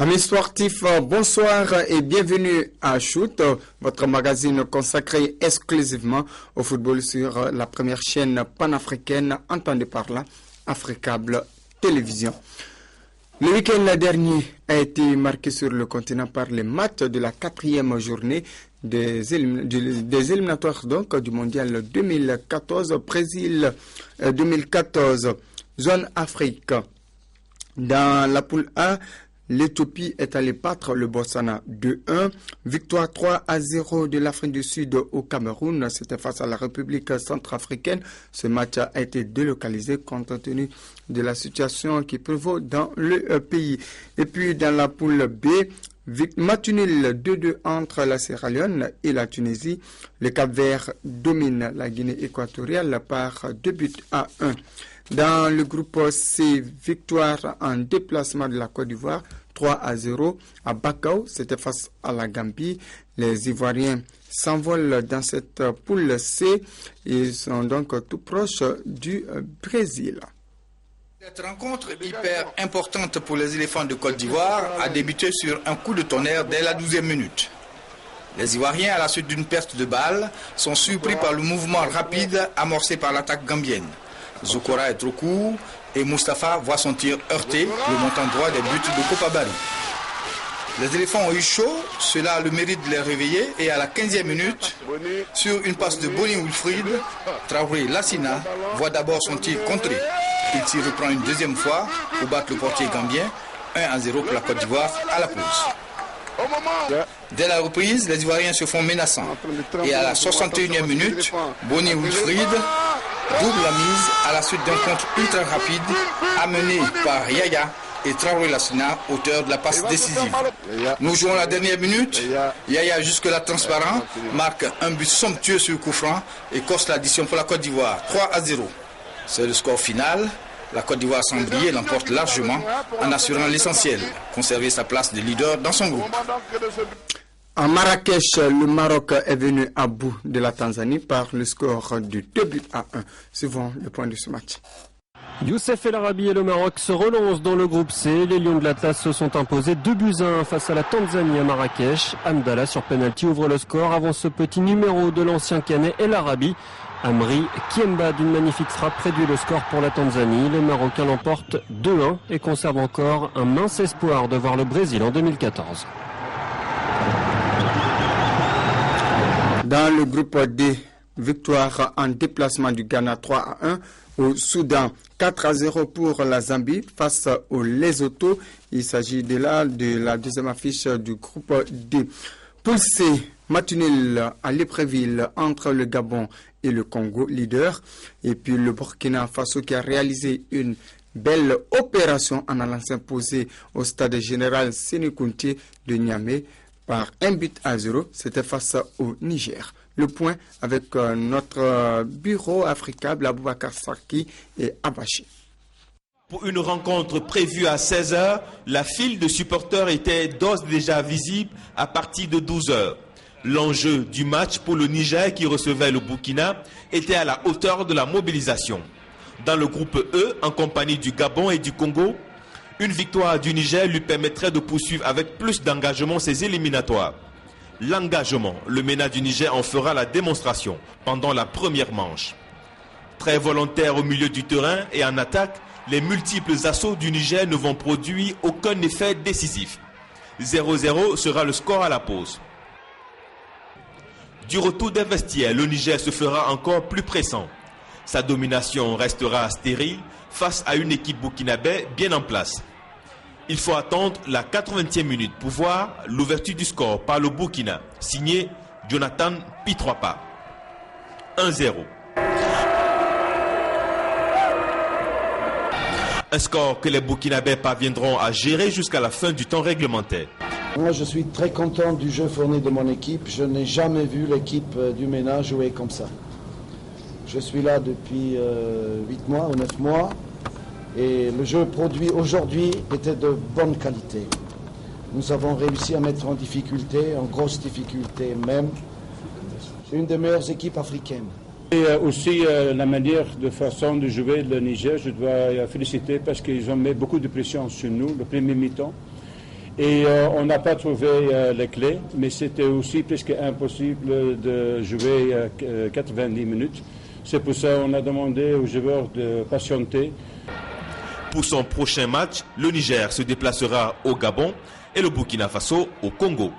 Amis sportifs, bonsoir et bienvenue à Shoot, votre magazine consacré exclusivement au football sur la première chaîne panafricaine, entendue par là, Africable Télévision. Le week-end dernier a été marqué sur le continent par les matchs de la 4e journée des éliminatoires donc, du mondial 2014, Brésil 2014, zone Afrique. Dans la poule A, l'Éthiopie est allée battre le Botswana 2-1. Victoire 3-0 de l'Afrique du Sud au Cameroun. C'était face à la République centrafricaine. Ce match a été délocalisé compte tenu de la situation qui prévaut dans le pays. Et puis dans la poule B, match nul 2-2 entre la Sierra Leone et la Tunisie. Le Cap-Vert domine la Guinée équatoriale par 2-1. Dans le groupe C, victoire en déplacement de la Côte d'Ivoire 3-0 à Bakau, c'était face à la Gambie. Les Ivoiriens s'envolent dans cette poule C. Ils sont donc tout proches du Brésil. Cette rencontre hyper importante pour les éléphants de Côte d'Ivoire a débuté sur un coup de tonnerre dès la 12e minute. Les Ivoiriens, à la suite d'une perte de balle, sont surpris par le mouvement rapide amorcé par l'attaque gambienne. Zokora est trop court et Mustapha voit son tir heurter le montant droit des buts de Kopabari. Les éléphants ont eu chaud, cela a le mérite de les réveiller et à la 15e minute, sur une passe de Boni Wilfried, Traoré Lassina voit d'abord son tir contré. Il s'y reprend une deuxième fois pour battre le portier gambien, 1-0 pour la Côte d'Ivoire à la pause. Dès la reprise, les Ivoiriens se font menaçants et à la 61e minute, Boni Wilfried double la mise à la suite d'un contre ultra rapide amené par Yaya et Traoré Lassina, auteur de la passe décisive. Nous jouons la dernière minute. Yaya, jusque-là transparent, marque un but somptueux sur le coup franc et corse l'addition pour la Côte d'Ivoire, 3-0. C'est le score final. La Côte d'Ivoire sans briller l'emporte largement en assurant l'essentiel, conserver sa place de leader dans son groupe. À Marrakech, le Maroc est venu à bout de la Tanzanie par le score de 2-1. Suivons le point de ce match. Youssef El Arabi et le Maroc se relancent dans le groupe C. Les Lions de l'Atlas se sont imposés 2-1 face à la Tanzanie à Marrakech. Hamdallah sur penalty ouvre le score avant ce petit numéro de l'ancien Canet El Arabi. Amri Kiemba d'une magnifique frappe réduit le score pour la Tanzanie. Les Marocains l'emportent 2-1 et conservent encore un mince espoir de voir le Brésil en 2014. Dans le groupe D, victoire en déplacement du Ghana 3-1 au Soudan, 4-0 pour la Zambie face au Lesotho. Il s'agit de la deuxième affiche du groupe D. Poule C, match nul à Libreville entre le Gabon et le Congo, leader. Et puis le Burkina Faso qui a réalisé une belle opération en allant s'imposer au stade général Sénékounté de Niamey par 1-0, c'était face au Niger. Le point avec notre bureau africable, Aboubakar Sarki et Abachi. Pour une rencontre prévue à 16h, la file de supporters était d'ores et déjà visible à partir de 12h. L'enjeu du match pour le Niger qui recevait le Burkina était à la hauteur de la mobilisation. Dans le groupe E, en compagnie du Gabon et du Congo, une victoire du Niger lui permettrait de poursuivre avec plus d'engagement ses éliminatoires. L'engagement, le MENA du Niger en fera la démonstration pendant la première manche. Très volontaire au milieu du terrain et en attaque, les multiples assauts du Niger ne vont produire aucun effet décisif. 0-0 sera le score à la pause. Du retour des vestiaires, le Niger se fera encore plus pressant. Sa domination restera stérile face à une équipe burkinabé bien en place. Il faut attendre la 80e minute pour voir l'ouverture du score par le Burkina, signé Jonathan Pitroapa. 1-0. Un score que les Burkinabés parviendront à gérer jusqu'à la fin du temps réglementaire. Moi, je suis très content du jeu fourni de mon équipe. Je n'ai jamais vu l'équipe du MENA jouer comme ça. Je suis là depuis 8 mois ou 9 mois. Et le jeu produit aujourd'hui était de bonne qualité. Nous avons réussi à mettre en difficulté, en grosse difficulté même, une des meilleures équipes africaines. Et aussi la manière de façon de jouer le Niger, je dois féliciter parce qu'ils ont mis beaucoup de pression sur nous, le premier mi-temps. Et on n'a pas trouvé les clés, mais c'était aussi presque impossible de jouer 90 minutes. C'est pour ça qu'on a demandé aux joueurs de patienter. Pour son prochain match, le Niger se déplacera au Gabon et le Burkina Faso au Congo.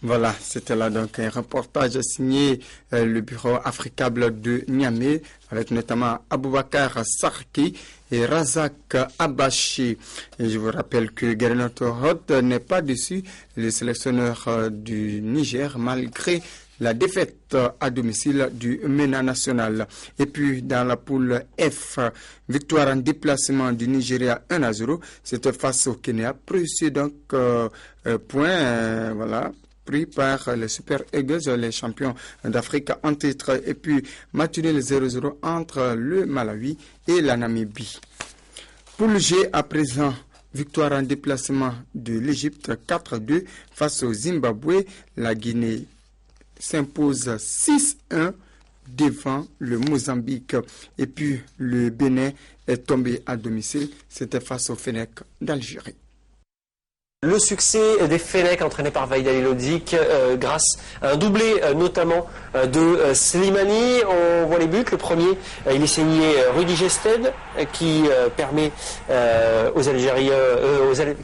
Voilà, c'était là donc un reportage signé le bureau africable de Niamey avec notamment Aboubakar Sarki et Razak Abachi. Et je vous rappelle que Garinato Hot n'est pas déçu, le sélectionneur du Niger, malgré la défaite à domicile du MENA national. Et puis dans la poule F, victoire en déplacement du Nigeria 1-0, c'était face au Kenya, précieux donc point, voilà, pris par les Super Eagles, les champions d'Afrique en titre, et puis matinée le 0-0 entre le Malawi et la Namibie. Poule G à présent, victoire en déplacement de l'Égypte 4-2 face au Zimbabwe. La Guinée s'impose 6-1 devant le Mozambique. Et puis le Bénin est tombé à domicile, c'était face au Fennec d'Algérie. Le succès des Fennec entraînés par Vaïd Halilhodžić grâce à un doublé notamment de Slimani. On voit les buts. Le premier, il est signé Rudy Gested qui permet aux Algériens,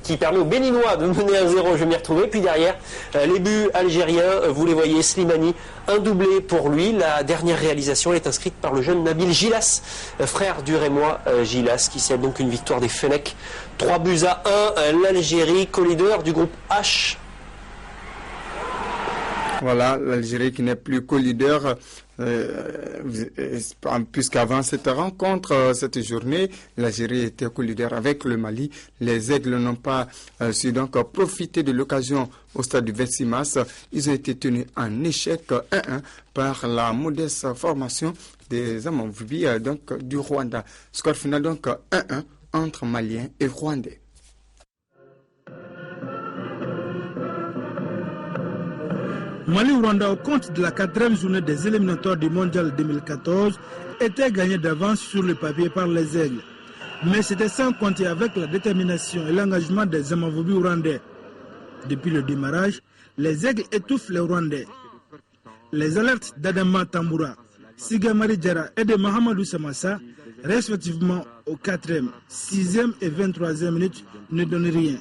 qui permet aux Béninois de mener 1-0. Je vais m'y retrouver. Puis derrière, les buts algériens, vous les voyez, Slimani, un doublé pour lui. La dernière réalisation est inscrite par le jeune Nabil Gilas, frère du Rémois Gilas, qui cède donc une victoire des Fennec. 3-1, l'Algérie, co-leader du groupe H. Voilà, l'Algérie qui n'est plus co-leader, puisqu'avant cette rencontre, cette journée, l'Algérie était co-leader avec le Mali. Les Aigles n'ont pas su donc profiter de l'occasion au stade du 26 mars. Ils ont été tenus en échec 1-1 par la modeste formation des Amamvubi donc du Rwanda. Score final donc 1-1 entre Maliens et Rwandais. Mali-Rwanda au compte de la 4e journée des éliminatoires du Mondial 2014 était gagné d'avance sur le papier par les Aigles. Mais c'était sans compter avec la détermination et l'engagement des Amavobi rwandais. Depuis le démarrage, les Aigles étouffent les Rwandais. Les alertes d'Adama Tamboura, Siga Maridjara et de Mahamadou Samassa, respectivement aux 4e, 6e et 23e minutes, ne donnent rien.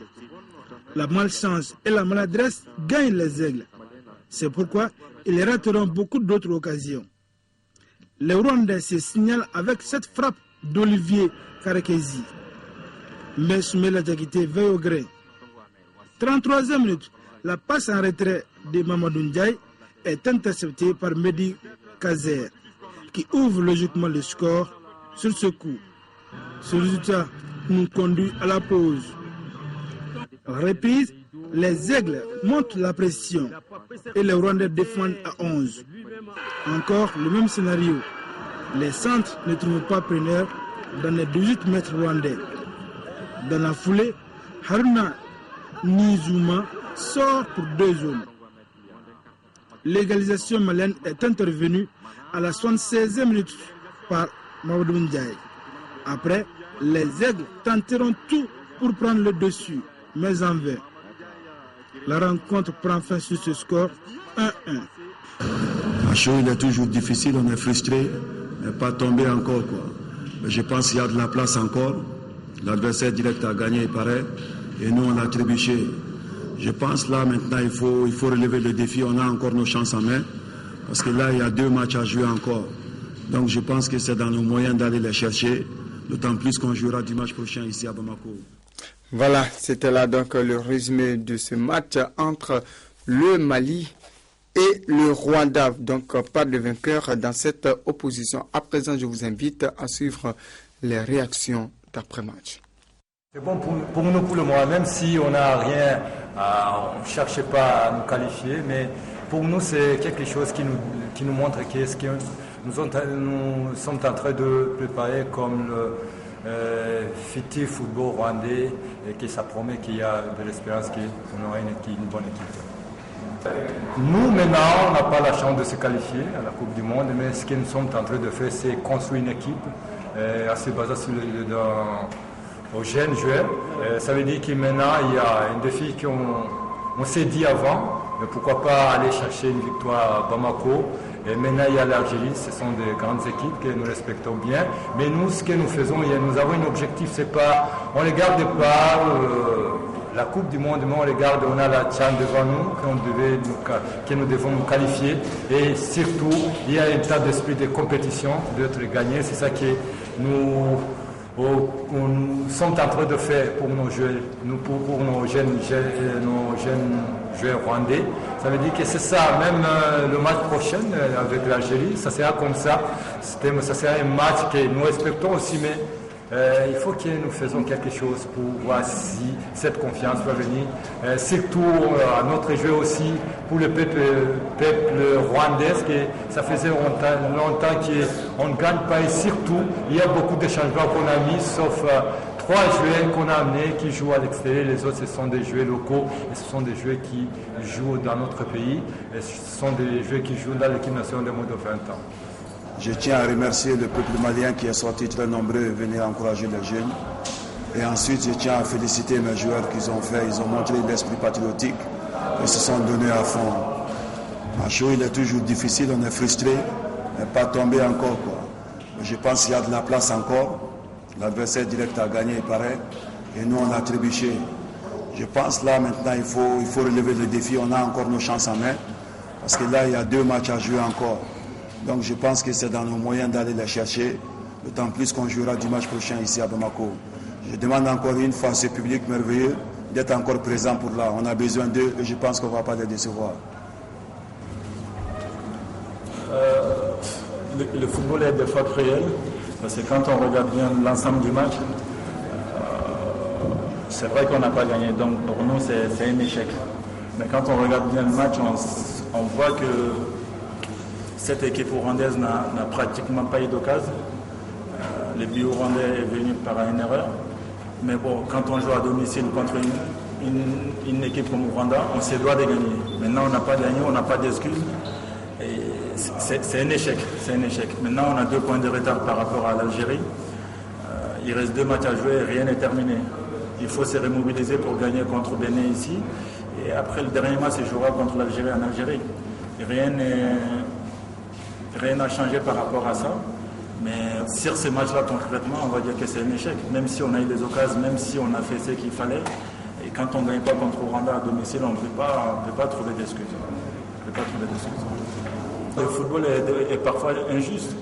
La malchance et la maladresse gagnent les Aigles. C'est pourquoi ils rateront beaucoup d'autres occasions. Les Rwandais se signalent avec cette frappe d'Olivier Karekezi. Mais Soumela Diakité veille au grain. 33e minute, la passe en retrait de Mamadou Ndiaye est interceptée par Mehdi Kazer, qui ouvre logiquement le score sur ce coup. Ce résultat nous conduit à la pause. Reprise, les Aigles montent la pression et les Rwandais défendent à 11. Encore le même scénario. Les centres ne trouvent pas preneur dans les 18 mètres rwandais. Dans la foulée, Haruna Nizuma sort pour 2 zones. L'égalisation malienne est intervenue à la 76e minute par Mamadou Ndiaye. Après, les Aigles tenteront tout pour prendre le dessus, mais en vain. La rencontre prend fin sur ce score 1-1. À chaud, il est toujours difficile, on est frustré, mais pas tomber encore, quoi. Mais je pense qu'il y a de la place encore. L'adversaire direct a gagné, il paraît, et nous on a trébuché. Je pense là maintenant il faut relever le défi, on a encore nos chances en main, parce que là il y a 2 matchs à jouer encore. Donc je pense que c'est dans nos moyens d'aller les chercher, d'autant plus qu'on jouera dimanche prochain ici à Bamako. Voilà, c'était là donc le résumé de ce match entre le Mali et le Rwanda. Donc pas de vainqueur dans cette opposition. À présent, je vous invite à suivre les réactions d'après-match. C'est bon pour nous pour le moment, même si on n'a rien, on ne cherchait pas à nous qualifier, mais pour nous c'est quelque chose qui nous montre qu'est-ce que nous sommes en train de préparer comme le fictif football rwandais et que ça promet qu'il y a de l'espérance qu'on aura une bonne équipe. Nous maintenant on n'a pas la chance de se qualifier à la Coupe du Monde, mais ce que nous sommes en train de faire c'est construire une équipe assez basée sur aux jeunes joueurs. Ça veut dire que maintenant, il y a un défi qu'on s'est dit avant, mais pourquoi pas aller chercher une victoire à Bamako. Et maintenant, il y a l'Algérie, ce sont des grandes équipes que nous respectons bien. Mais nous, ce que nous faisons, nous avons un objectif, c'est pas, on ne regarde pas la Coupe du Monde, mais on regarde, on a la Tchad devant nous, que nous devons nous qualifier. Et surtout, il y a un tas d'esprit de compétition, d'être gagné. C'est ça que nous sommes en train de faire pour nos jeunes, pour nos jeunes joueurs rwandais. Ça veut dire que c'est ça, même le match prochain avec l'Algérie, ça sera comme ça. Ça sera un match que nous respectons aussi, mais il faut que nous fassions quelque chose pour voir si cette confiance va venir. Surtout à notre jeu aussi, pour le peuple rwandais, que ça faisait longtemps qu'on ne gagne pas. Et surtout, il y a beaucoup de changements qu'on a mis, sauf 3 joueurs qu'on a amenés qui jouent à l'extérieur. Les autres, ce sont des joueurs locaux et ce sont des joueurs qui jouent dans notre pays. Et ce sont des joueurs qui jouent dans l'équipe nationale de moins de 20 ans. Je tiens à remercier le peuple malien qui est sorti très nombreux venir encourager les jeunes. Et ensuite, je tiens à féliciter mes joueurs qu'ils ont fait. Ils ont montré l'esprit patriotique et se sont donnés à fond. Un show, il est toujours difficile, on est frustré, mais pas tomber encore, quoi. Je pense qu'il y a de la place encore. L'adversaire direct a gagné, il paraît. Et nous, on a trébuché. Je pense là, maintenant, il faut relever le défi. On a encore nos chances en main. Parce que là, il y a 2 matchs à jouer encore. Donc je pense que c'est dans nos moyens d'aller les chercher, d'autant plus qu'on jouera dimanche prochain ici à Bamako. Je demande encore une fois à ce public merveilleux d'être encore présent pour là. On a besoin d'eux et je pense qu'on ne va pas les décevoir. Le football est des fois cruel, parce que quand on regarde bien l'ensemble du match, c'est vrai qu'on n'a pas gagné, donc pour nous c'est un échec. Mais quand on regarde bien le match, on voit que cette équipe rwandaise n'a pratiquement pas eu d'occasion. Le but rwandais est venu par une erreur. Mais bon, quand on joue à domicile contre une équipe comme Rwanda, on se doit de gagner. Maintenant, on n'a pas gagné, on n'a pas d'excuses. C'est un échec. Maintenant, on a 2 points de retard par rapport à l'Algérie. Il reste 2 matchs à jouer et rien n'est terminé. Il faut se remobiliser pour gagner contre Bénin ici. Et après, le dernier match se jouera contre l'Algérie en Algérie. Rien n'a changé par rapport à ça, mais sur ces matchs-là concrètement, on va dire que c'est un échec. Même si on a eu des occasions, même si on a fait ce qu'il fallait, et quand on ne gagne pas contre Rwanda à domicile, on ne peut pas trouver d'excuses. Le football est parfois injuste.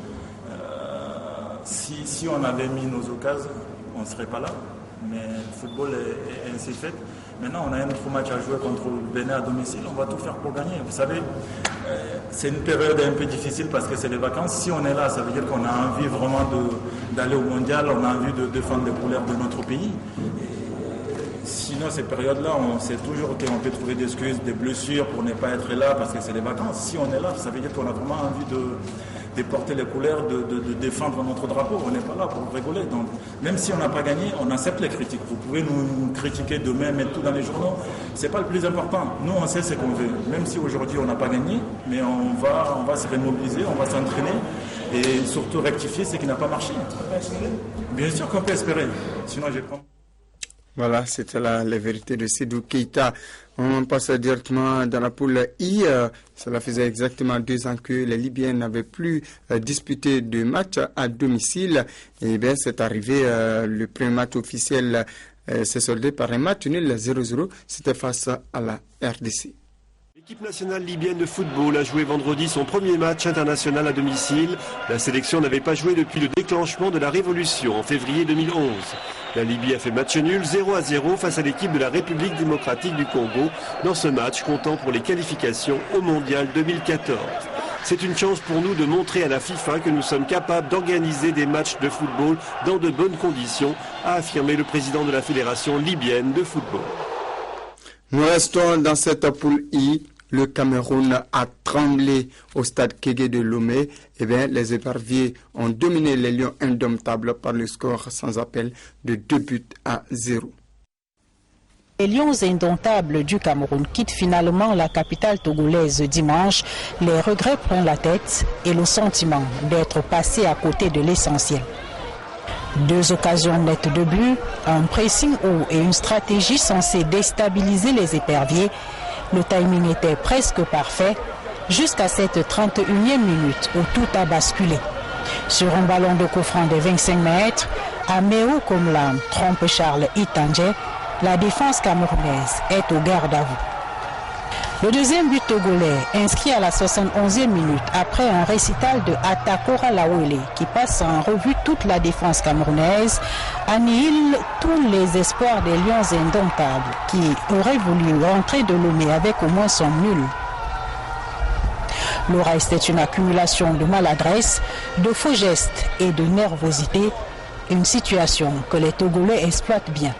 Si on avait mis nos occasions, on ne serait pas là. Mais le football est ainsi fait. Maintenant, on a un autre match à jouer contre le Bénin à domicile. On va tout faire pour gagner. Vous savez, c'est une période un peu difficile parce que c'est les vacances. Si on est là, ça veut dire qu'on a envie vraiment d'aller au mondial. On a envie de défendre les couleurs de notre pays. Et sinon, ces périodes-là, on sait toujours qu'on peut trouver des excuses, des blessures pour ne pas être là parce que c'est les vacances. Si on est là, ça veut dire qu'on a vraiment envie de porter les couleurs, de défendre notre drapeau. On n'est pas là pour rigoler. Donc, même si on n'a pas gagné, on accepte les critiques. Vous pouvez nous critiquer demain, mettre tout dans les journaux. Ce n'est pas le plus important. Nous, on sait ce qu'on veut. Même si aujourd'hui, on n'a pas gagné, mais on va se remobiliser, on va s'entraîner et surtout rectifier ce qui n'a pas marché. Bien sûr qu'on peut espérer. Sinon, je prends... Voilà, c'était la vérité de Sédou Keita. On passe directement dans la poule I. Cela faisait exactement 2 ans que les Libyens n'avaient plus disputé de match à domicile. Et bien, c'est arrivé, le premier match officiel s'est soldé par un match nul 0-0. C'était face à la RDC. L'équipe nationale libyenne de football a joué vendredi son premier match international à domicile. La sélection n'avait pas joué depuis le déclenchement de la révolution en février 2011. La Libye a fait match nul 0-0 face à l'équipe de la République démocratique du Congo dans ce match comptant pour les qualifications au Mondial 2014. C'est une chance pour nous de montrer à la FIFA que nous sommes capables d'organiser des matchs de football dans de bonnes conditions, a affirmé le président de la Fédération libyenne de football. Nous restons dans cette poule I. Le Cameroun a tremblé au stade Kégué de Lomé. Eh bien, les éperviers ont dominé les Lions indomptables par le score sans appel de 2-0. Les Lions indomptables du Cameroun quittent finalement la capitale togolaise dimanche. Les regrets prennent la tête et le sentiment d'être passé à côté de l'essentiel. 2 occasions nettes de but, un pressing haut et une stratégie censée déstabiliser les éperviers. Le timing était presque parfait jusqu'à cette 31e minute où tout a basculé. Sur un ballon de coup franc de 25 mètres, Améo Komla trompe Charles Itanje. La défense camerounaise est au garde à vous. Le deuxième but togolais, inscrit à la 71e minute après un récital de Atakora Lawele qui passe en revue toute la défense camerounaise, annihile tous les espoirs des Lions indomptables qui auraient voulu rentrer de Lomé avec au moins son nul. Le reste est une accumulation de maladresse, de faux gestes et de nervosité, une situation que les Togolais exploitent bien.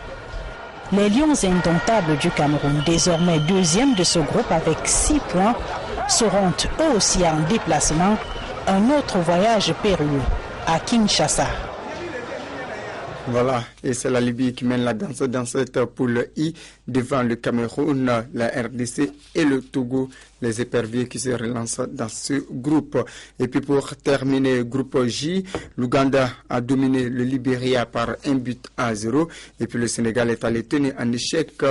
Les Lions indomptables du Cameroun, désormais deuxième de ce groupe avec 6 points, seront eux aussi en déplacement. Un autre voyage périlleux à Kinshasa. Voilà, et c'est la Libye qui mène la danse dans cette poule I devant le Cameroun, la RDC et le Togo, les éperviers qui se relancent dans ce groupe. Et puis pour terminer, groupe J, l'Ouganda a dominé le Libéria par 1-0 et puis le Sénégal est allé tenir en échec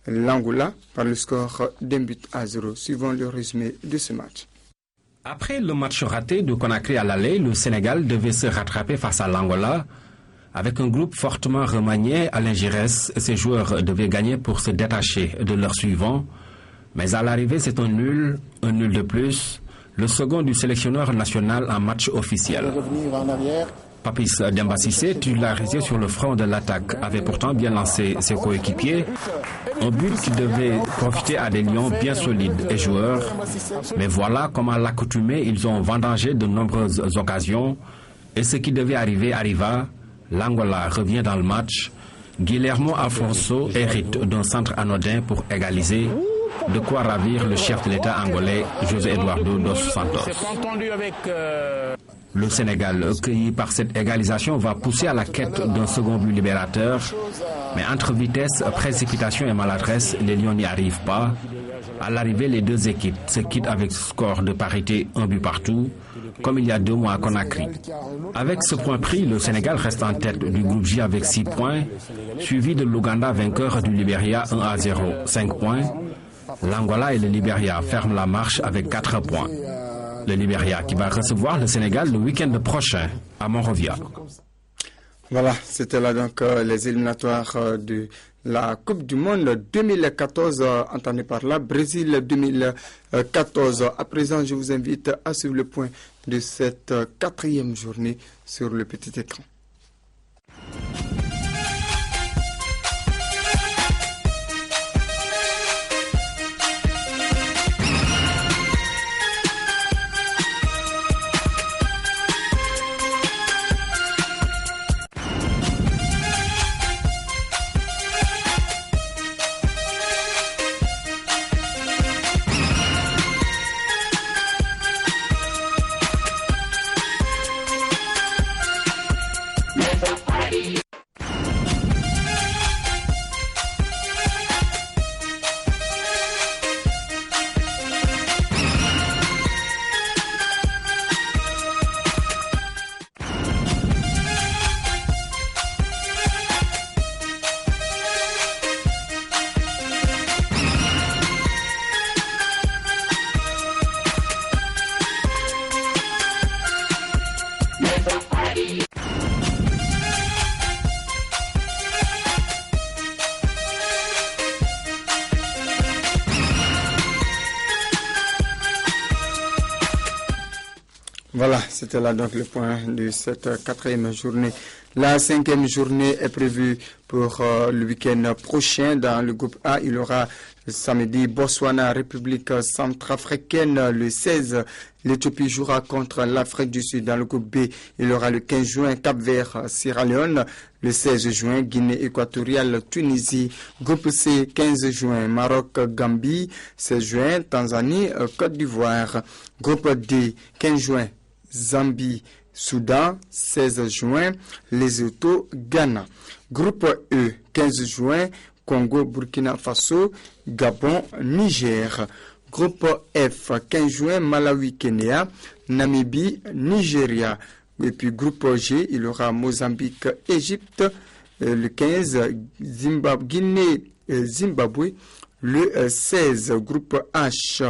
l'Angola par le score d'1-0. Suivant le résumé de ce match. Après le match raté de Conakry à l'aller, le Sénégal devait se rattraper face à l'Angola. Avec un groupe fortement remanié, Alain Giresse et ses joueurs devaient gagner pour se détacher de leurs suivants. Mais à l'arrivée, c'est un nul de plus, le second du sélectionneur national en match officiel. Papis Demba Cissé, titularisé sur le front de l'attaque, avait pourtant bien lancé ses coéquipiers. Un but qui devait profiter à des Lions bien solides et joueurs. Mais voilà comment à l'accoutumée, ils ont vendangé de nombreuses occasions. Et ce qui devait arriver arriva. L'Angola revient dans le match. Guillermo Afonso hérite d'un centre anodin pour égaliser, de quoi ravir le chef de l'État angolais, José Eduardo dos Santos. Le Sénégal, cueilli par cette égalisation, va pousser à la quête d'un second but libérateur. Mais entre vitesse, précipitation et maladresse, les Lions n'y arrivent pas. À l'arrivée, les deux équipes se quittent avec score de parité, un but partout, comme il y a 2 mois à Conakry. Avec ce point pris, le Sénégal reste en tête du groupe J avec 6 points, suivi de l'Ouganda vainqueur du Libéria 1-0, 5 points. L'Angola et le Libéria ferment la marche avec 4 points. Le Libéria qui va recevoir le Sénégal le week-end prochain à Monrovia. Voilà, c'était là donc les éliminatoires de la Coupe du Monde 2014, entendez par là, Brésil 2014. À présent, je vous invite à suivre le point de cette 4e journée sur le petit écran. Voilà, c'était là donc le point de cette 4e journée. La 5e journée est prévue pour le week-end prochain. Dans le groupe A, il y aura samedi Botswana, République centrafricaine. Le 16, l'Éthiopie jouera contre l'Afrique du Sud. Dans le groupe B, il y aura le 15 juin Cap-Vert, Sierra Leone. Le 16 juin, Guinée équatoriale, Tunisie. Groupe C, 15 juin, Maroc, Gambie. 16 juin, Tanzanie, Côte d'Ivoire. Groupe D, 15 juin, Zambie, Soudan, 16 juin, Lesotho, Ghana. Groupe E, 15 juin, Congo, Burkina Faso, Gabon, Niger. Groupe F, 15 juin, Malawi, Kenya, Namibie, Nigeria. Et puis groupe G, il y aura Mozambique, Égypte, le 15, Guinée, Zimbabwe, le 16, groupe H,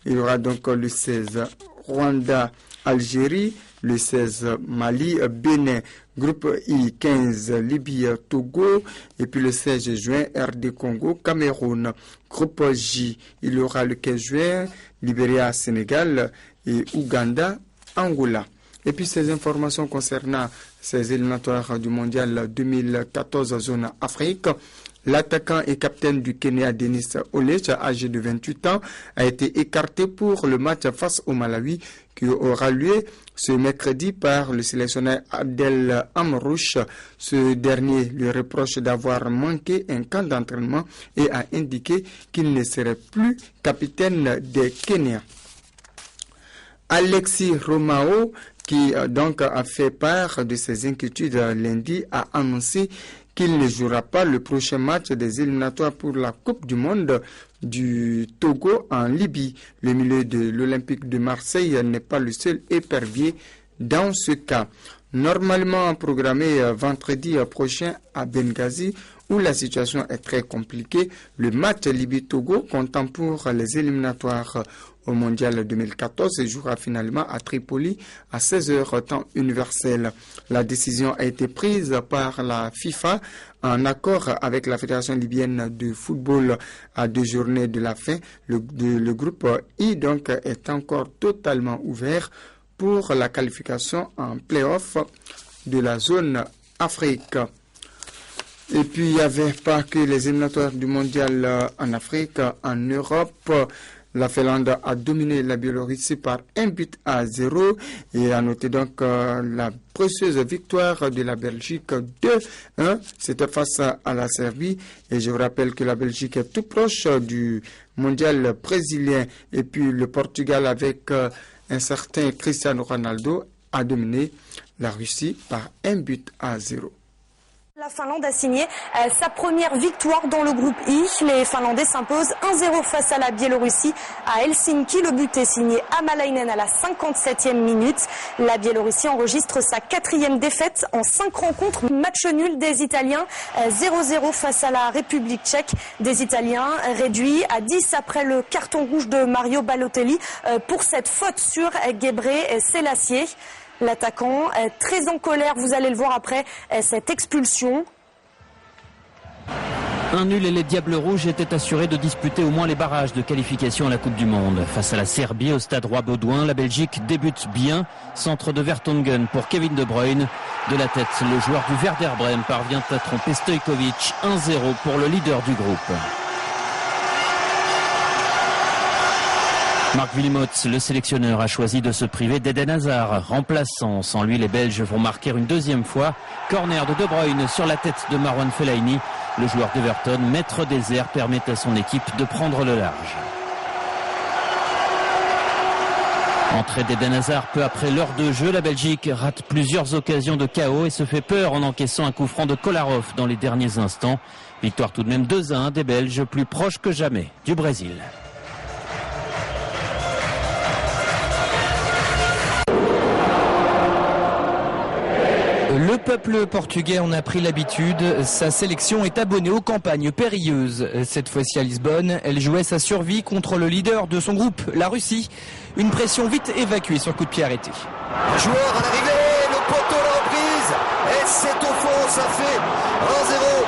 il y aura donc le 16, Rwanda, Algérie, le 16, Mali, Bénin, groupe I, 15, Libye, Togo, et puis le 16 juin, RD Congo, Cameroun. Groupe J, il y aura le 15 juin, Libéria, Sénégal, et Ouganda, Angola. Et puis ces informations concernant ces éliminatoires du mondial 2014 zone Afrique. L'attaquant et capitaine du Kenya, Denis Olech, âgé de 28 ans, a été écarté pour le match face au Malawi qui aura lieu ce mercredi par le sélectionneur Abdel Amrouche. Ce dernier lui reproche d'avoir manqué un camp d'entraînement et a indiqué qu'il ne serait plus capitaine des Kenyans. Alexis Romao, qui donc a fait part de ses inquiétudes lundi, a annoncé qu'il ne jouera pas le prochain match des éliminatoires pour la Coupe du Monde du Togo en Libye. Le milieu de l'Olympique de Marseille n'est pas le seul épervier dans ce cas. Normalement programmé vendredi prochain à Benghazi, où la situation est très compliquée, le match Libye-Togo comptant pour les éliminatoires au Mondial 2014 se jouera finalement à Tripoli à 16h temps universel. La décision a été prise par la FIFA en accord avec la Fédération libyenne de football à 2 journées de la fin. Le groupe I donc est encore totalement ouvert pour la qualification en play-off de la zone Afrique. Et puis il n'y avait pas que les éliminatoires du mondial en Afrique, en Europe. La Finlande a dominé la Biélorussie par 1-0 et a noté donc la précieuse victoire de la Belgique 2-1. C'était face à la Serbie et je vous rappelle que la Belgique est tout proche du mondial brésilien et puis le Portugal avec un certain Cristiano Ronaldo a dominé la Russie par 1-0. La Finlande a signé sa première victoire dans le groupe I. Les Finlandais s'imposent 1-0 face à la Biélorussie à Helsinki. Le but est signé Amalainen à la 57e minute. La Biélorussie enregistre sa 4e défaite en 5 rencontres. Match nul des Italiens 0-0 face à la République tchèque. Des Italiens réduits à 10 après le carton rouge de Mario Balotelli pour cette faute sur Gebre Selassie. L'attaquant est très en colère, vous allez le voir après cette expulsion. Un nul et les Diables Rouges étaient assurés de disputer au moins les barrages de qualification à la Coupe du Monde. Face à la Serbie au stade Roi-Baudouin, la Belgique débute bien. Centre de Vertonghen pour Kevin De Bruyne. De la tête, le joueur du Werder Brême parvient à tromper Stojkovic. 1-0 pour le leader du groupe. Marc Wilmots, le sélectionneur, a choisi de se priver d'Eden Hazard, remplaçant. Sans lui, les Belges vont marquer une deuxième fois. Corner de De Bruyne sur la tête de Marwan Fellaini. Le joueur d'Everton, maître des airs, permet à son équipe de prendre le large. Entrée d'Eden Hazard peu après l'heure de jeu. La Belgique rate plusieurs occasions de chaos et se fait peur en encaissant un coup franc de Kolarov dans les derniers instants. Victoire tout de même 2-1 des Belges, plus proches que jamais du Brésil. Le peuple portugais en a pris l'habitude. Sa sélection est abonnée aux campagnes périlleuses. Cette fois-ci à Lisbonne, elle jouait sa survie contre le leader de son groupe, la Russie. Une pression vite évacuée sur coup de pied arrêté. Joueur à l'arrivée, le poteau, la reprise. Et c'est au fond, ça fait 1-0.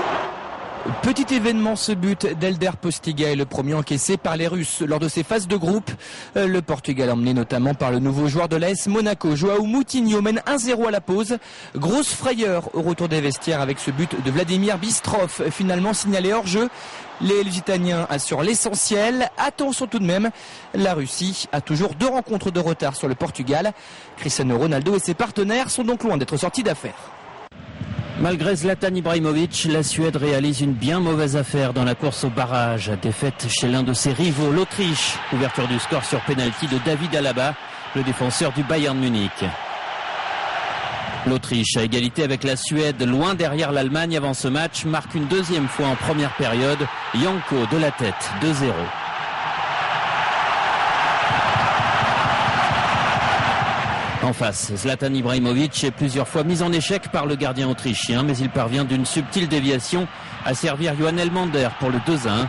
Petit événement, ce but d'Elder Postiga est le premier encaissé par les Russes lors de ces phases de groupe. Le Portugal emmené notamment par le nouveau joueur de l'AS Monaco, João Moutinho, mène 1-0 à la pause. Grosse frayeur au retour des vestiaires avec ce but de Vladimir Bistrov, finalement signalé hors jeu. Les Lusitaniens assurent l'essentiel. Attention tout de même, la Russie a toujours 2 rencontres de retard sur le Portugal. Cristiano Ronaldo et ses partenaires sont donc loin d'être sortis d'affaire. Malgré Zlatan Ibrahimovic, la Suède réalise une bien mauvaise affaire dans la course au barrage. Défaite chez l'un de ses rivaux, l'Autriche. Ouverture du score sur pénalty de David Alaba, le défenseur du Bayern Munich. L'Autriche, à égalité avec la Suède, loin derrière l'Allemagne avant ce match, marque une deuxième fois en première période. Janko de la tête, 2-0. En face, Zlatan Ibrahimovic est plusieurs fois mis en échec par le gardien autrichien, mais il parvient d'une subtile déviation à servir Johan Elmander pour le 2-1.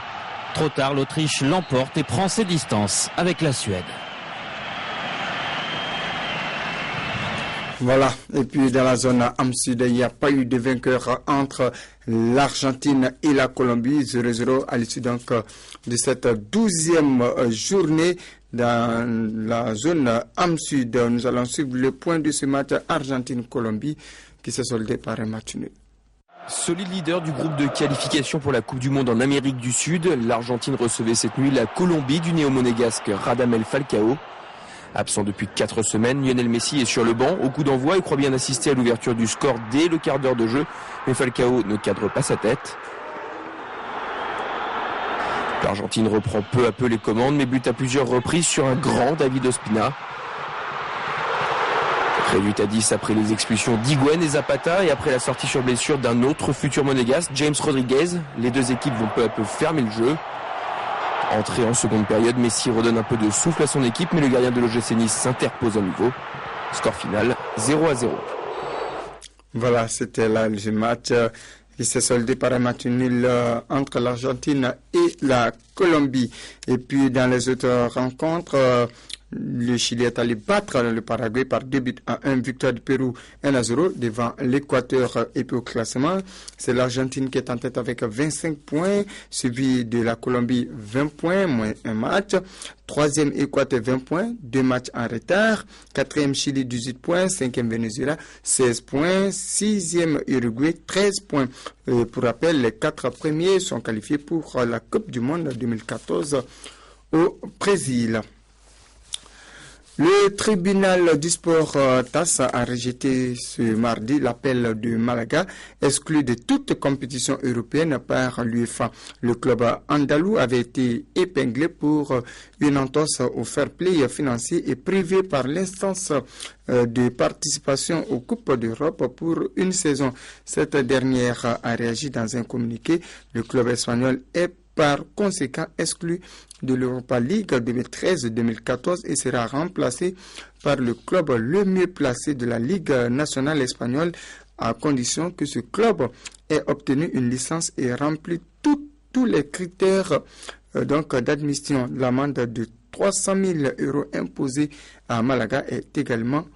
Trop tard, l'Autriche l'emporte et prend ses distances avec la Suède. Voilà, et puis dans la zone Am Sud, il n'y a pas eu de vainqueur entre l'Argentine et la Colombie, 0-0 à l'issue donc de cette 12e journée dans la zone Am Sud. Nous allons suivre le point de ce match Argentine-Colombie qui s'est soldé par un match nul. Solide leader du groupe de qualification pour la Coupe du Monde en Amérique du Sud, l'Argentine recevait cette nuit la Colombie du néo-monégasque Radamel Falcao. Absent depuis 4 semaines, Lionel Messi est sur le banc au coup d'envoi et croit bien assister à l'ouverture du score dès le quart d'heure de jeu, mais Falcao ne cadre pas sa tête. L'Argentine reprend peu à peu les commandes, mais bute à plusieurs reprises sur un grand David Ospina. Réduite à 10 après les expulsions d'Higuaín et Zapata et après la sortie sur blessure d'un autre futur monégasque, James Rodriguez, les deux équipes vont peu à peu fermer le jeu. Entré en seconde période, Messi redonne un peu de souffle à son équipe, mais le gardien de l'OGC Nice s'interpose à nouveau. Score final 0-0. Voilà, c'était là le match qui s'est soldé par un match nul entre l'Argentine et la Colombie. Et puis dans les autres rencontres, le Chili est allé battre le Paraguay par 2-1, victoire du Pérou 1-0 devant l'Équateur. Et puis au classement, c'est l'Argentine qui est en tête avec 25 points, suivi de la Colombie 20 points, moins un match. Troisième Équateur 20 points, 2 matchs en retard. Quatrième Chili 18 points, cinquième Venezuela 16 points, sixième Uruguay 13 points. Pour rappel, les 4 premiers sont qualifiés pour la Coupe du Monde 2014 au Brésil. Le tribunal du sport TAS a rejeté ce mardi l'appel de Malaga, exclu de toute compétition européenne par l'UEFA. Le club andalou avait été épinglé pour une entorse au fair play financier et privé par l'instance de participation aux Coupes d'Europe pour une saison. Cette dernière a réagi dans un communiqué. Le club espagnol est par conséquent exclu de l'Europa League 2013-2014 et sera remplacé par le club le mieux placé de la Ligue nationale espagnole à condition que ce club ait obtenu une licence et rempli tous les critères d'admission. L'amende de 300 000 € imposée à Malaga est également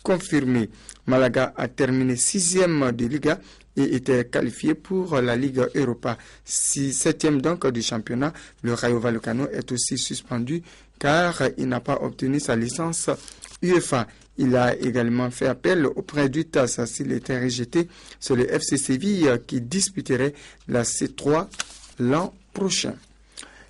confirmée. Malaga a terminé 6e de Liga et était qualifié pour la Ligue Europa. 7e donc du championnat, le Rayo Vallecano est aussi suspendu car il n'a pas obtenu sa licence UEFA. Il a également fait appel auprès du TAS s'il était rejeté. C'est le FC Séville qui disputerait la C3 l'an prochain.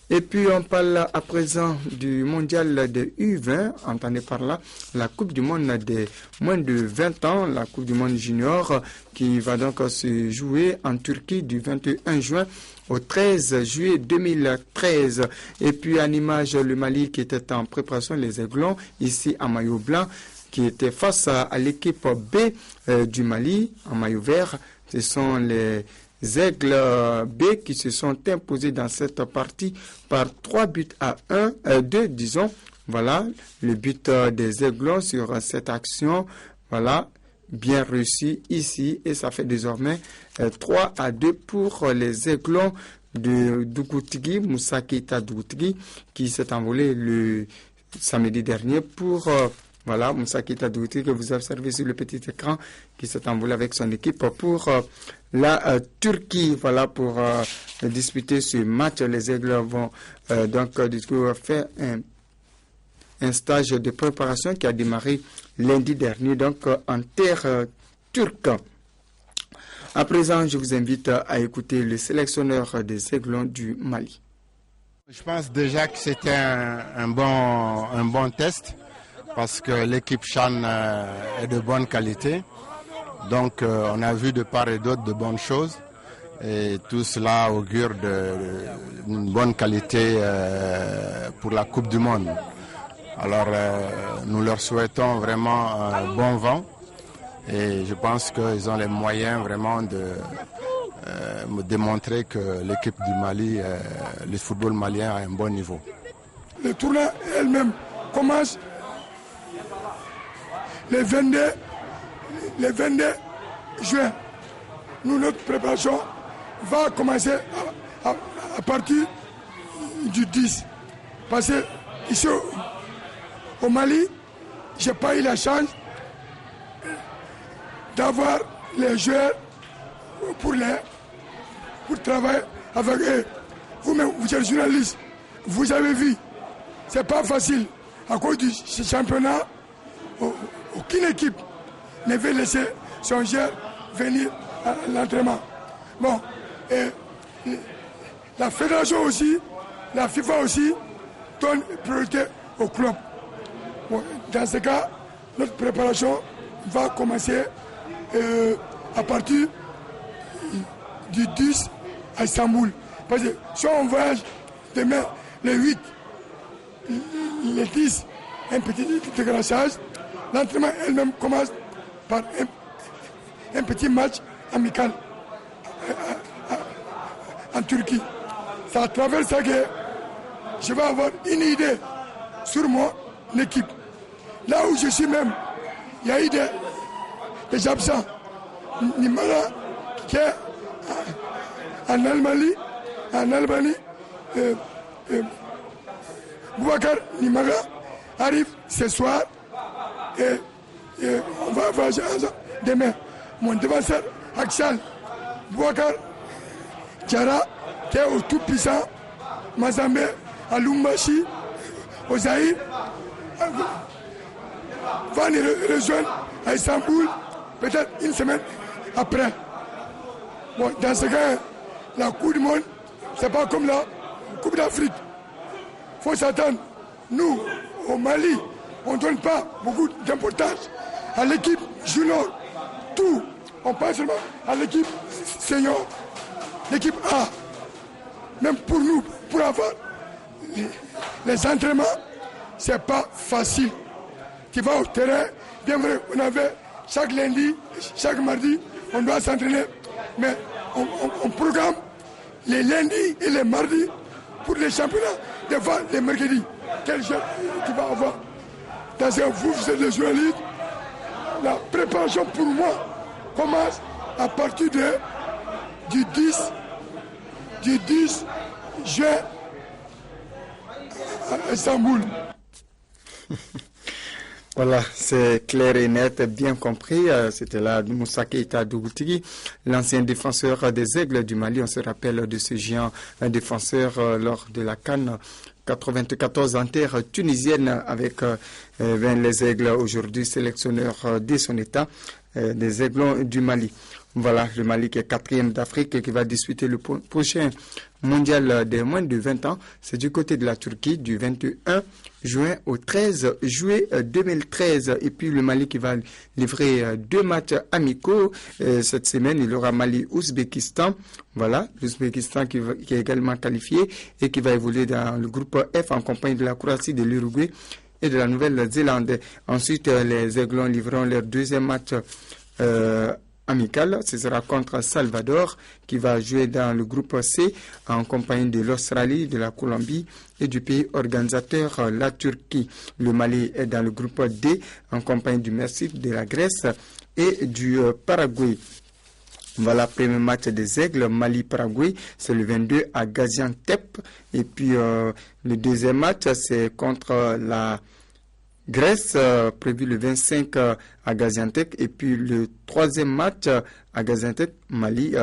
Et puis on parle à présent du mondial de U20, entendez par là la Coupe du Monde des moins de 20 ans, la Coupe du Monde junior qui va donc se jouer en Turquie du 21 juin au 13 juillet 2013. Et puis en image le Mali qui était en préparation, les Aiglons, ici en maillot blanc, qui était face à l'équipe B du Mali en maillot vert. Ce sont les Aigles B qui se sont imposés dans cette partie par 3-2, disons. Voilà, le but des Aiglons sur cette action, voilà, bien réussi ici. Et ça fait désormais 3-2 pour les Aiglons de Dougoutigui, Moussa Keita Dougoutigui, qui s'est envolé le samedi dernier pour... Voilà, Moussa Keita Dougoutigui que vous observez sur le petit écran qui s'est envolé avec son équipe pour la Turquie. Voilà, pour disputer ce match. Les Aigles vont donc du coup faire un stage de préparation qui a démarré lundi dernier, donc en terre turque. À présent, je vous invite à écouter le sélectionneur des Aiglons du Mali. Je pense déjà que c'était un bon test, parce que l'équipe Chan est de bonne qualité. Donc on a vu de part et d'autre de bonnes choses. Et tout cela augure d'une bonne qualité pour la Coupe du Monde. Alors nous leur souhaitons vraiment un bon vent. Et je pense qu'ils ont les moyens vraiment de démontrer que l'équipe du Mali, le football malien a un bon niveau. Le tournoi elle-même commence. le 22 juin. Nous, notre préparation va commencer à partir du 10. Parce que ici au Mali, je n'ai pas eu la chance d'avoir les joueurs pour travailler avec eux. Vous-même, vous êtes journaliste, vous avez vu, ce n'est pas facile. À cause de ce championnat, aucune équipe ne veut laisser son joueur venir à l'entraînement. Bon, et la fédération aussi, la FIFA aussi, donne priorité au club. Bon, dans ce cas, notre préparation va commencer à partir du 10 à Istanbul. Parce que si on voyage demain, le 8, le 10, un petit décrassage, l'entraînement elle-même commence par un petit match amical en Turquie. C'est à travers ça que je vais avoir une idée sur mon équipe. Là où je suis même, il y a eu des absents. Nimara qui est en Albanie, Boubacar Nimara arrive ce soir et on va voyager ensemble demain. Mon défenseur Aksal Boubacar Diarra qui est au tout puissant Mazambe à Lumbashi au Zaïre va nous rejoindre à Istanbul peut-être une semaine après. Bon, dans ce cas, la Coupe du Monde, c'est pas comme la Coupe d'Afrique. Il faut s'attendre. Nous, au Mali, on ne donne pas beaucoup d'importance à l'équipe junior. Tout, on pense seulement à l'équipe senior, l'équipe A. Même pour nous, pour avoir les entraînements, c'est pas facile. Tu vas au terrain, bien vrai, on avait chaque lundi, chaque mardi, on doit s'entraîner, mais on programme les lundis et les mardis pour les championnats, des fois les mercredis. Quel jeu tu vas avoir? Dans ce cas, vous êtes les journalistes, la préparation pour moi commence à partir du 10 juin à Istanbul. Voilà, c'est clair et net, bien compris. C'était là Moussa Keïta Dougoutigi, l'ancien défenseur des Aigles du Mali. On se rappelle de ce géant défenseur lors de la CAN 94 en terre tunisienne avec les Aigles, aujourd'hui sélectionneur de son état des Aiglons du Mali. Voilà, le Mali qui est 4e d'Afrique et qui va disputer le prochain mondial des moins de 20 ans. C'est du côté de la Turquie, du 21 juin au 13 juillet 2013. Et puis le Mali qui va livrer 2 matchs amicaux. Cette semaine, il y aura Mali-Ouzbékistan. Voilà, l'Ouzbékistan qui est également qualifié et qui va évoluer dans le groupe F en compagnie de la Croatie, de l'Uruguay et de la Nouvelle-Zélande. Ensuite, les Aiglons livreront leur 2e match amical, ce sera contre Salvador qui va jouer dans le groupe C en compagnie de l'Australie, de la Colombie et du pays organisateur, la Turquie. Le Mali est dans le groupe D en compagnie du Mexique, de la Grèce et du Paraguay. Voilà, premier match des Aigles, Mali-Paraguay, c'est le 22 à Gaziantep. Et puis le deuxième match, c'est contre la Grèce, prévu le 25 à Gaziantep, et puis le 3e match à Gaziantep, Mali,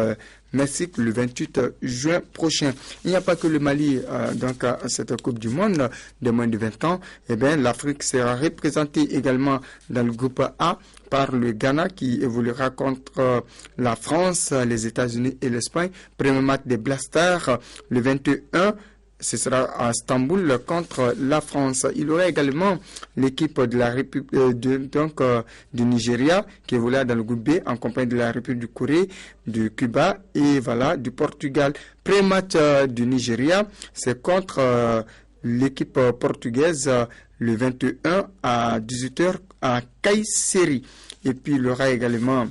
Mexique, le 28 juin prochain. Il n'y a pas que le Mali, donc à cette Coupe du Monde de moins de 20 ans. Eh bien, l'Afrique sera représentée également dans le groupe A par le Ghana qui évoluera contre la France, les États-Unis et l'Espagne. Premier match des Blasters, le 21. Ce sera à Istanbul contre la France. Il y aura également l'équipe de la République du Nigeria qui évolue dans le groupe B en compagnie de la République du Corée, du Cuba et voilà du Portugal. Pré-match du Nigeria, c'est contre l'équipe portugaise le 21 à 18h à Kayseri. Et puis il y aura également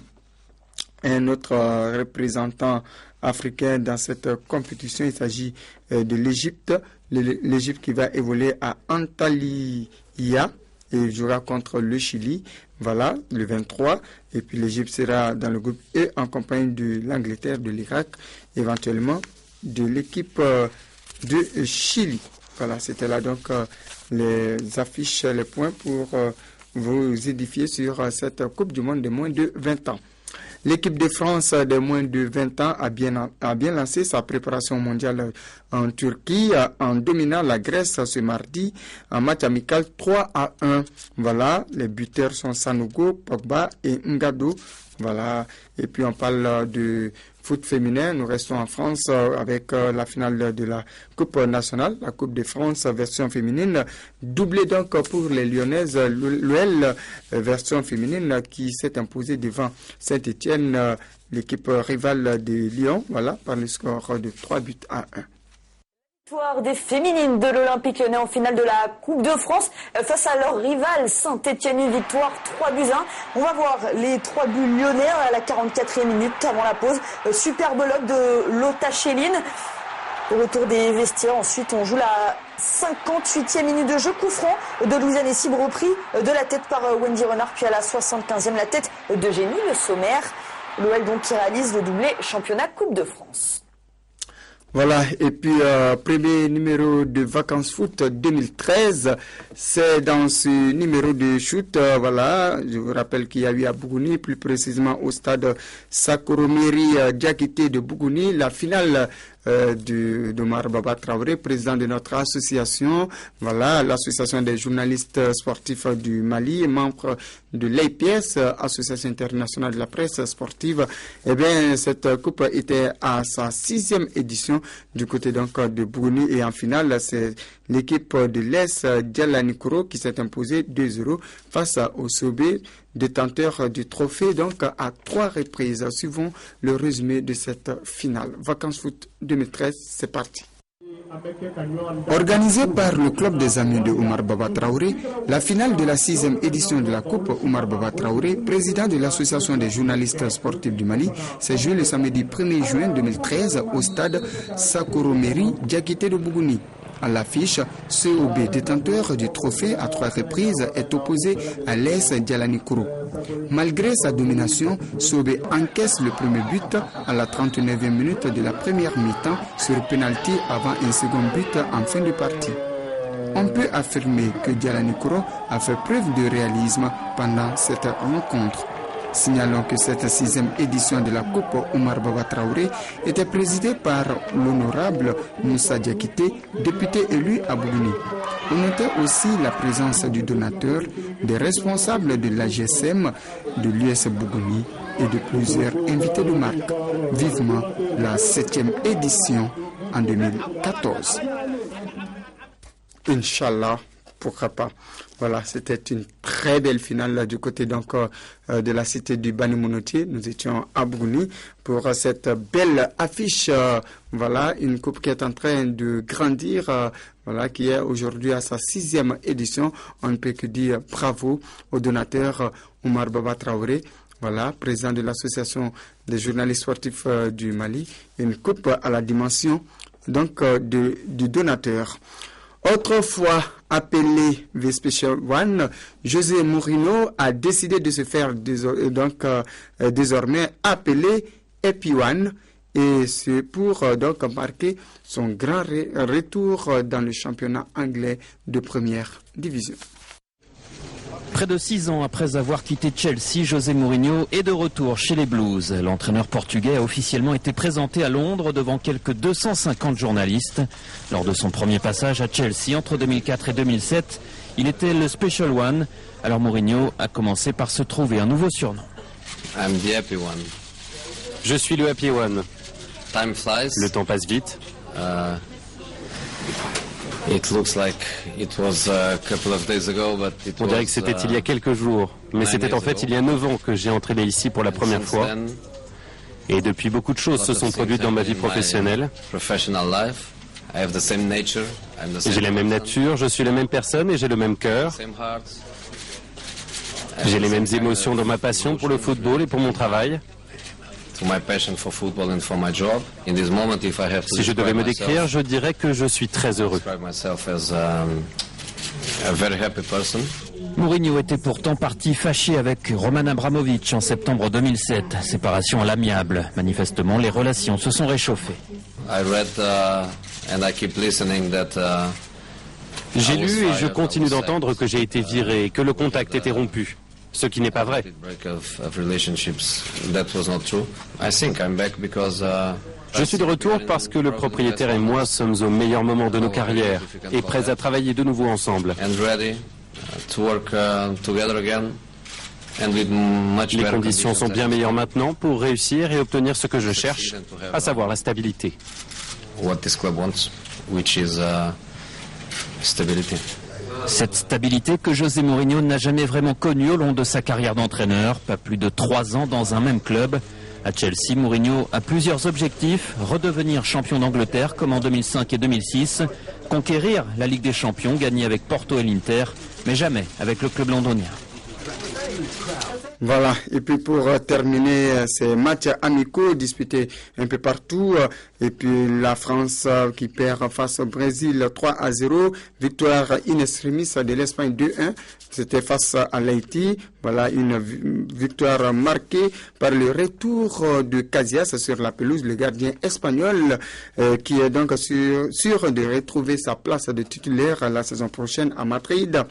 un autre représentant africain dans cette compétition. Il s'agit de l'Égypte. L'Égypte qui va évoluer à Antalya et jouera contre le Chili. voilà, le 23. Et puis l'Égypte sera dans le groupe E en compagnie de l'Angleterre, de l'Irak, éventuellement de l'équipe de Chili. Voilà, c'était là donc les affiches, les points pour vous édifier sur cette Coupe du Monde de moins de 20 ans. L'équipe de France de moins de 20 ans a bien lancé sa préparation mondiale en Turquie en dominant la Grèce ce mardi en match amical 3-1. Voilà, les buteurs sont Sanogo, Pogba et Ngado. Voilà, et puis on parle de foot féminin. Nous restons en France avec la finale de la Coupe nationale, la Coupe de France version féminine, doublée donc pour les Lyonnaises, l'OL version féminine qui s'est imposée devant Saint-Étienne, l'équipe rivale de Lyon, voilà, par le score de 3-1. Victoire des féminines de l'Olympique Lyonnais en finale de la Coupe de France face à leur rival Saint-Étienne, une victoire 3-1. On va voir les 3 buts lyonnais à la 44e minute avant la pause. Superbe lob de Lotta Schelin. Au retour des vestiaires, ensuite on joue la 58e minute de jeu. Coup franc de Louisa Nessib repris de la tête par Wendy Renard, puis à la 75e la tête d'Eugénie Le Sommer. L'OL donc qui réalise le doublé championnat Coupe de France. Voilà, et puis premier numéro de Vacances Foot 2013, c'est dans ce numéro de shoot, voilà, je vous rappelle qu'il y a eu à Bougouni, plus précisément au stade Sakoromeri Diakité de Bougouni, la finale d'Omar Baba Traoré, président de notre association, voilà, l'association des journalistes sportifs du Mali, membre de l'APS, Association internationale de la presse sportive. Eh bien, cette coupe était à sa 6e édition du côté donc de Bougouni, et en finale, c'est l'équipe de l'Est Dialanikoro qui s'est imposée 2-0 face au Sobé, détenteur du trophée donc à 3 reprises. Suivons le résumé de cette finale. Vacances Foot 2013, c'est parti. Organisée par le club des amis de Omar Baba Traoré, la finale de la 6e édition de la Coupe Omar Baba Traoré, président de l'association des journalistes sportifs du Mali, s'est jouée le samedi 1er juin 2013 au stade Sakoromeri Diakité de Bougouni. À l'affiche, COB, détenteur du trophée à 3 reprises, est opposé à l'AS Dialanikoro. Malgré sa domination, COB encaisse le premier but à la 39e minute de la première mi-temps sur penalty avant un second but en fin de partie. On peut affirmer que Dialanikoro a fait preuve de réalisme pendant cette rencontre. Signalons que cette 6e édition de la Coupe Omar Baba Traoré était présidée par l'honorable Moussa Diakité, député élu à Bougouni. On notait aussi la présence du donateur, des responsables de l'AGSM, de l'US Bougouni et de plusieurs invités de marque. Vivement la 7e édition en 2014. Inch'Allah. Pourquoi pas. Voilà, c'était une très belle finale là, du côté donc de la cité du Bani Monotier. Nous étions à Bougouni pour cette belle affiche. Voilà, une coupe qui est en train de grandir, voilà, qui est aujourd'hui à sa 6e édition. On ne peut que dire bravo au donateur Omar Baba Traoré. Voilà, président de l'association des journalistes sportifs du Mali. Une coupe à la dimension donc du donateur. Autrefois appelé The Special One, José Mourinho a décidé de se faire désormais appeler Happy One, et c'est pour donc marquer son grand retour dans le championnat anglais de première division. Près de 6 ans après avoir quitté Chelsea, José Mourinho est de retour chez les Blues. L'entraîneur portugais a officiellement été présenté à Londres devant quelques 250 journalistes. Lors de son premier passage à Chelsea entre 2004 et 2007, il était le Special One. Alors Mourinho a commencé par se trouver un nouveau surnom. I'm the Happy One. Je suis le Happy One. Time flies. Le temps passe vite. On dirait que c'était il y a quelques jours, mais c'était en fait il y a 9 ans que j'ai entré ici pour la première fois. Et depuis, beaucoup de choses se sont produites dans ma vie professionnelle. J'ai la même nature, je suis la même personne et j'ai le même cœur. J'ai les mêmes émotions dans ma passion pour le football et pour mon travail. Si je devais me décrire, je dirais que je suis très heureux. Mourinho était pourtant parti fâché avec Roman Abramovich en septembre 2007. Séparation à l'amiable. Manifestement, les relations se sont réchauffées. J'ai lu et je continue d'entendre que j'ai été viré et que le contact était rompu. Ce qui n'est pas vrai. Je suis de retour parce que le propriétaire et moi sommes au meilleur moment de nos carrières et prêts à travailler de nouveau ensemble. Les conditions sont bien meilleures maintenant pour réussir et obtenir ce que je cherche, à savoir la stabilité. Cette stabilité que José Mourinho n'a jamais vraiment connue au long de sa carrière d'entraîneur, pas plus de 3 ans dans un même club. À Chelsea, Mourinho a plusieurs objectifs: redevenir champion d'Angleterre comme en 2005 et 2006, conquérir la Ligue des Champions, gagner avec Porto et l'Inter, mais jamais avec le club londonien. Voilà, et puis pour terminer ces matchs amicaux disputés un peu partout, et puis la France qui perd face au Brésil 3-0, victoire in extremis de l'Espagne 2-1, c'était face à l'Haïti. Voilà une victoire marquée par le retour de Casillas sur la pelouse, le gardien espagnol qui est donc sûr de retrouver sa place de titulaire la saison prochaine à Madrid.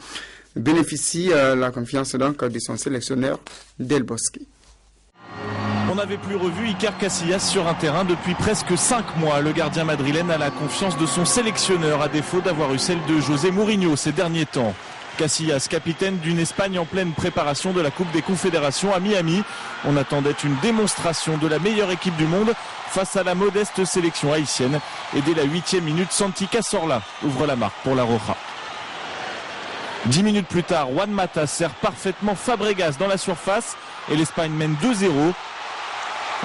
Bénéficie la confiance donc de son sélectionneur Del Bosque. On n'avait plus revu Iker Casillas sur un terrain depuis presque 5 mois. Le gardien madrilène a la confiance de son sélectionneur à défaut d'avoir eu celle de José Mourinho ces derniers temps. Casillas, capitaine d'une Espagne en pleine préparation de la Coupe des Confédérations à Miami. On attendait une démonstration de la meilleure équipe du monde face à la modeste sélection haïtienne. Et dès la 8e minute, Santi Cazorla ouvre la marque pour la Roja. 10 minutes plus tard, Juan Mata sert parfaitement Fabregas dans la surface et l'Espagne mène 2-0.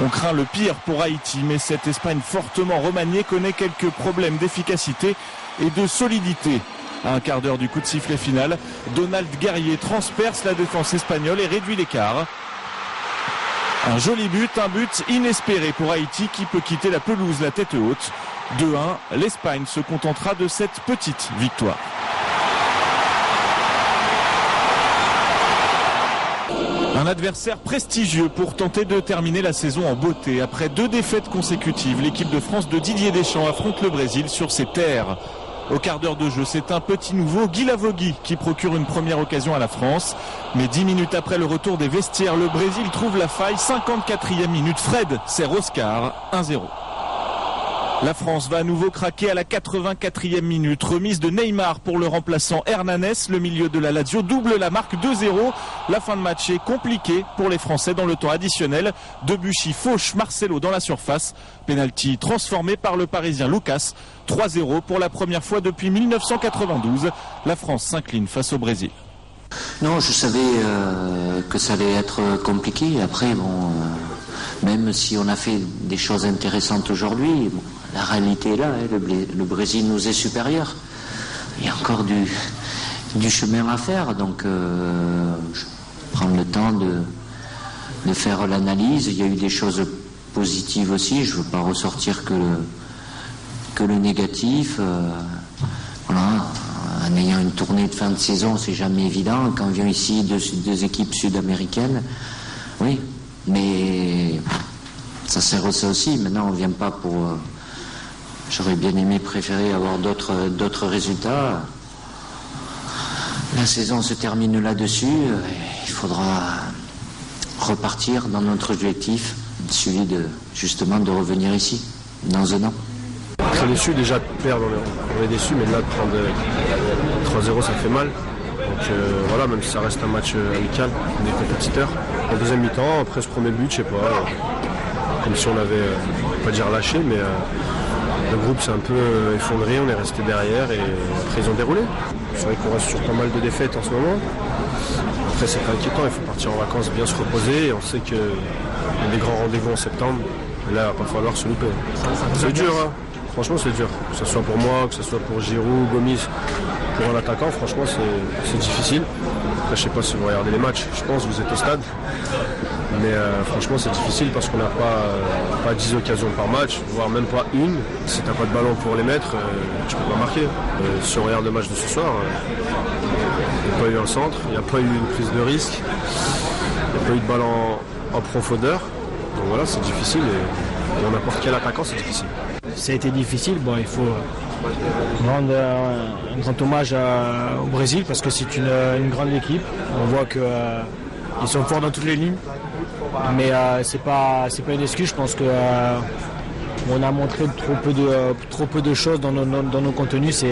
On craint le pire pour Haïti, mais cette Espagne fortement remaniée connaît quelques problèmes d'efficacité et de solidité. À un quart d'heure du coup de sifflet final, Donald Guerrier transperce la défense espagnole et réduit l'écart. Un joli but, un but inespéré pour Haïti qui peut quitter la pelouse la tête haute. 2-1, l'Espagne se contentera de cette petite victoire. Un adversaire prestigieux pour tenter de terminer la saison en beauté. Après 2 défaites consécutives, l'équipe de France de Didier Deschamps affronte le Brésil sur ses terres. Au quart d'heure de jeu, c'est un petit nouveau, Guy Lavogui, qui procure une première occasion à la France. Mais 10 minutes après le retour des vestiaires, le Brésil trouve la faille. 54e minute, Fred sert Oscar, 1-0. La France va à nouveau craquer à la 84e minute. Remise de Neymar pour le remplaçant Hernanes. Le milieu de la Lazio double la marque 2-0. La fin de match est compliquée pour les Français dans le temps additionnel. Debuchy fauche Marcelo dans la surface. Penalty transformé par le Parisien Lucas. 3-0 pour la première fois depuis 1992. La France s'incline face au Brésil. Non, je savais que ça allait être compliqué. Après, même si on a fait des choses intéressantes aujourd'hui, la réalité est là, hein, le Brésil nous est supérieur. Il y a encore du chemin à faire, donc je prends le temps de faire l'analyse. Il y a eu des choses positives aussi, je ne veux pas ressortir que le négatif. Voilà. En ayant une tournée de fin de saison, c'est jamais évident. Quand on vient ici deux équipes sud-américaines, oui, mais ça sert à ça aussi. Maintenant, on ne vient pas pour... J'aurais bien aimé préférer avoir d'autres résultats. La saison se termine là-dessus. Il faudra repartir dans notre objectif, celui justement de revenir ici, dans un an. Très déçu, déjà de perdre, on est déçu, mais là de prendre 3-0 ça fait mal. Donc voilà, même si ça reste un match amical, on est compétiteurs. En deuxième mi-temps, après ce premier but, je sais pas, comme si on avait, pas dire lâché, mais le groupe s'est un peu effondré, on est resté derrière et après ils ont déroulé. C'est vrai qu'on reste sur pas mal de défaites en ce moment. Après c'est pas inquiétant, il faut partir en vacances, bien se reposer, et on sait qu'il y a des grands rendez-vous en septembre, et là il va pas falloir se louper. C'est dur, hein. Franchement c'est dur, que ce soit pour moi, que ce soit pour Giroud, Gomis, pour un attaquant, franchement c'est difficile. Après je sais pas si vous regardez les matchs, je pense que vous êtes au stade. Mais franchement, c'est difficile parce qu'on n'a pas 10 occasions par match, voire même pas une. Si tu n'as pas de ballon pour les mettre, tu peux pas marquer. Si on regarde le match de ce soir, il n'y a pas eu un centre, il n'y a pas eu une prise de risque, il n'y a pas eu de ballon en profondeur. Donc voilà, c'est difficile et pour n'importe quel attaquant, c'est difficile. Ça a été difficile. Bon, il faut rendre un grand hommage au Brésil parce que c'est une grande équipe. On voit qu'ils sont forts dans toutes les lignes. Mais c'est pas une excuse. Je pense qu'on a montré trop peu de choses dans nos contenus.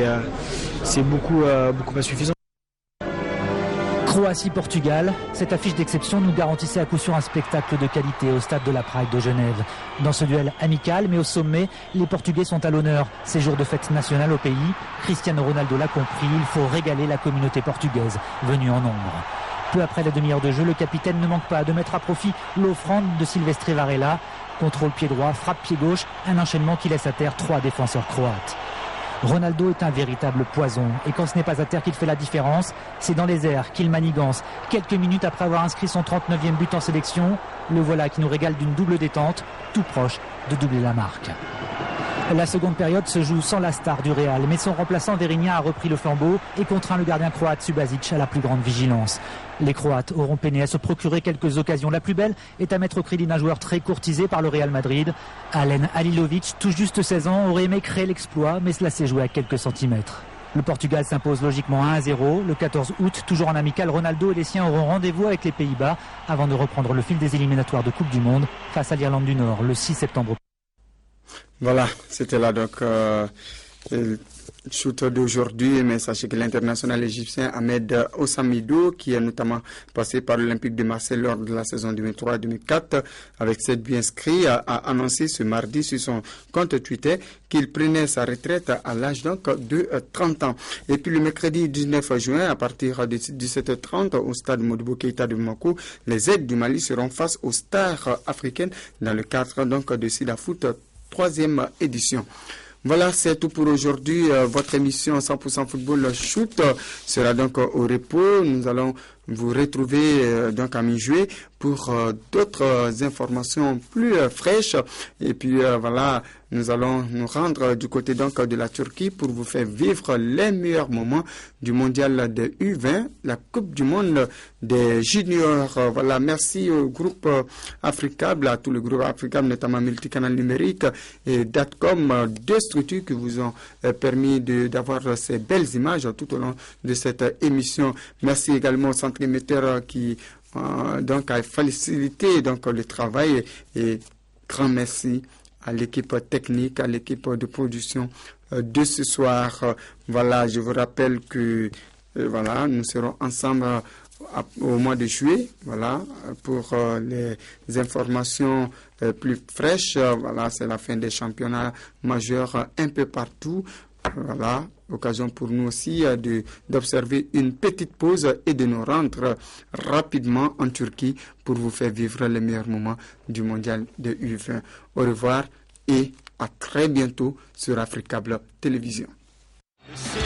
C'est beaucoup insuffisant. Croatie-Portugal, cette affiche d'exception nous garantissait à coup sûr un spectacle de qualité au stade de la Praille de Genève. Dans ce duel amical, mais au sommet, les Portugais sont à l'honneur. Ces jours de fête nationale au pays, Cristiano Ronaldo l'a compris, il faut régaler la communauté portugaise, venue en nombre. Peu après la demi-heure de jeu, le capitaine ne manque pas de mettre à profit l'offrande de Silvestre Varela. Contrôle pied droit, frappe pied gauche, un enchaînement qui laisse à terre 3 défenseurs croates. Ronaldo est un véritable poison et quand ce n'est pas à terre qu'il fait la différence, c'est dans les airs qu'il manigance. Quelques minutes après avoir inscrit son 39e but en sélection, le voilà qui nous régale d'une double détente, tout proche de doubler la marque. La seconde période se joue sans la star du Real, mais son remplaçant Vierinha a repris le flambeau et contraint le gardien croate Subasic à la plus grande vigilance. Les Croates auront peiné à se procurer quelques occasions. La plus belle est à mettre au crédit d'un joueur très courtisé par le Real Madrid. Alen Halilovic, tout juste 16 ans, aurait aimé créer l'exploit, mais cela s'est joué à quelques centimètres. Le Portugal s'impose logiquement 1-0. Le 14 août, toujours en amical, Ronaldo et les siens auront rendez-vous avec les Pays-Bas avant de reprendre le fil des éliminatoires de Coupe du Monde face à l'Irlande du Nord le 6 septembre. Voilà, c'était là donc le shoot d'aujourd'hui, mais sachez que l'international égyptien Ahmed Ossamidou, qui est notamment passé par l'Olympique de Marseille lors de la saison 2003-2004, avec 7 buts inscrits, a annoncé ce mardi sur son compte Twitter qu'il prenait sa retraite à l'âge donc de 30 ans. Et puis le mercredi 19 juin, à partir de 17h30, au stade Modibo Keïta de Bamako, les aides du Mali seront face aux stars africaines dans le cadre donc de Sida Foot 3e édition. Voilà, c'est tout pour aujourd'hui. Votre émission 100% football shoot sera donc au repos. Nous allons vous retrouver donc à mi-juillet pour d'autres informations plus fraîches. Et puis voilà, nous allons nous rendre du côté donc de la Turquie pour vous faire vivre les meilleurs moments du mondial de U20, la Coupe du monde des juniors. Voilà, merci au groupe Africable, à tout le groupe Africable, notamment Multicanal Numérique et Datcom, deux structures qui vous ont permis d'avoir ces belles images tout au long de cette émission. Merci également au centre émetteur qui donc a facilité donc le travail, et grand merci à l'équipe technique, à l'équipe de production de ce soir. Voilà, je vous rappelle que voilà, nous serons ensemble au mois de juillet, voilà, pour les informations plus fraîches. Voilà, c'est la fin des championnats majeurs un peu partout. Voilà, occasion pour nous aussi d'observer une petite pause et de nous rendre rapidement en Turquie pour vous faire vivre les meilleurs moments du mondial de U20. Au revoir et à très bientôt sur Africable Télévision. C'est